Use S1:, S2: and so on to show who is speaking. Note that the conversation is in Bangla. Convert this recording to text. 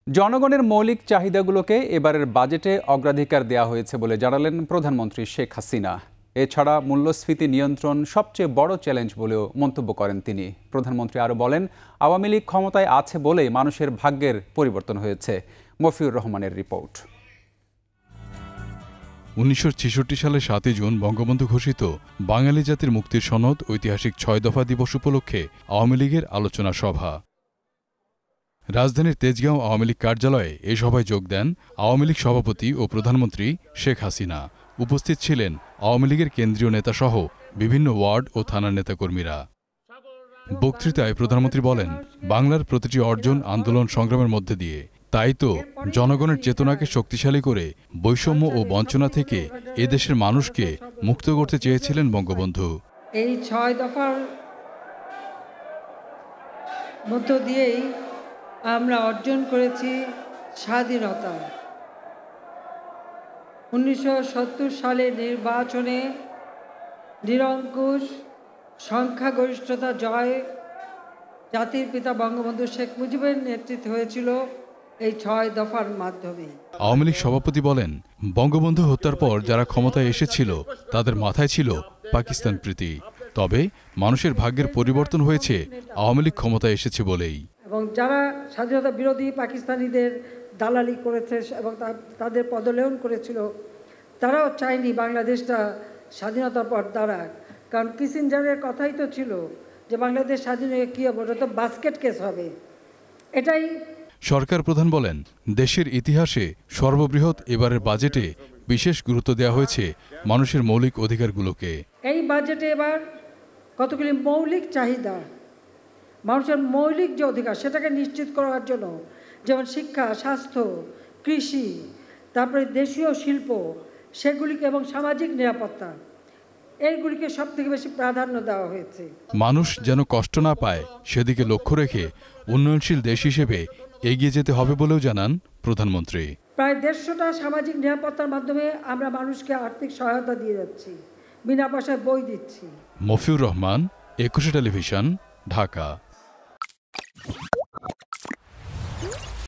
S1: জনগণের মৌলিক চাহিদাগুলোকে এবারের বাজেটে অগ্রাধিকার দেওয়া হয়েছে বলে জানালেন প্রধানমন্ত্রী শেখ হাসিনা। এছাড়া মূল্যস্ফীতি নিয়ন্ত্রণ সবচেয়ে বড় চ্যালেঞ্জ বলেও মন্তব্য করেন তিনি। প্রধানমন্ত্রী আরও বলেন, আওয়ামী লীগ ক্ষমতায় আছে বলেই মানুষের ভাগ্যের পরিবর্তন হয়েছে। মফিউর রহমানের রিপোর্ট।
S2: 1966 সালে 7 জুন বঙ্গবন্ধু ঘোষিত বাঙালি জাতির মুক্তির সনদ ঐতিহাসিক 6 দফা দিবস উপলক্ষে আওয়ামী লীগের আলোচনা সভা। রাজধানীর তেজগাঁও আওয়ামী লীগ কার্যালয়ে এ সভায় যোগ দেন আওয়ামী লীগ সভাপতি ও প্রধানমন্ত্রী শেখ হাসিনা। উপস্থিত ছিলেন আওয়ামী লীগের কেন্দ্রীয় নেতাসহ বিভিন্ন ওয়ার্ড ও থানার নেতাকর্মীরা। বক্তৃতায় প্রধানমন্ত্রী বলেন, বাংলার প্রতিটি অর্জন আন্দোলন সংগ্রামের মধ্যে দিয়ে। তাই তো জনগণের চেতনাকে শক্তিশালী করে বৈষম্য ও বঞ্চনা থেকে এদেশের মানুষকে মুক্ত করতে চেয়েছিলেন বঙ্গবন্ধু।
S3: এই 6 দফার মধ্য দিয়েই আমরা অর্জন করেছি স্বাধীনতা। 1970 সালে নির্বাচনে নিরঙ্কুশ সংখ্যাগরিষ্ঠতা জয় জাতির পিতা বঙ্গবন্ধু শেখ মুজিবের নেতৃত্বে হয়েছিল এই 6 দফার মাধ্যমে।
S2: আওয়ামী লীগ সভাপতি বলেন, বঙ্গবন্ধু হত্যার পর যারা ক্ষমতায় এসেছিল তাদের মাথায় ছিল পাকিস্তান প্রীতি। তবে মানুষের ভাগ্যের পরিবর্তন হয়েছে আওয়ামী লীগ ক্ষমতায় এসেছে বলেই।
S3: এবং যারা স্বাধীনতা বিরোধী পাকিস্তানিদের দালালি করেছে এবং তাদের পদলেহন করেছিল, তারাও চায়নি বাংলাদেশটা স্বাধীনতার পর দাঁড়াক। কারণ কিসিঞ্জারের কথাই তো ছিল যে বাংলাদেশ স্বাধীন হয়ে কী হবে, ওটা তো বাস্কেট কেস হবে। এটাই
S2: সরকার প্রধান বলেন, দেশের ইতিহাসে সর্ববৃহৎ এবারের বাজেটে বিশেষ গুরুত্ব দেওয়া হয়েছে মানুষের মৌলিক অধিকারগুলোকে।
S3: এই বাজেটে এবার কতগুলি মৌলিক চাহিদা, মানুষের মৌলিক যে অধিকার সেটাকে নিশ্চিত করার জন্য, যেমন শিক্ষা, স্বাস্থ্য, কৃষি, তারপরে দেশীয় শিল্প, সেগুলিকে এবং সামাজিক নিরাপত্তা, এইগুলিকে সব থেকে বেশি প্রাধান্য দেওয়া হয়েছে।
S2: মানুষ যেন কষ্ট না পায় সেদিকে লক্ষ্য রেখে উন্নয়নশীল দেশ হিসেবে এগিয়ে যেতে হবে বলেও জানান প্রধানমন্ত্রী।
S3: প্রায় 150টা সামাজিক নিরাপত্তার মাধ্যমে আমরা মানুষকে আর্থিক সহায়তা দিয়ে যাচ্ছি, বিনা পয়সায় বই দিচ্ছি।
S2: মফিউর রহমান, 21 টেলিভিশন, ঢাকা।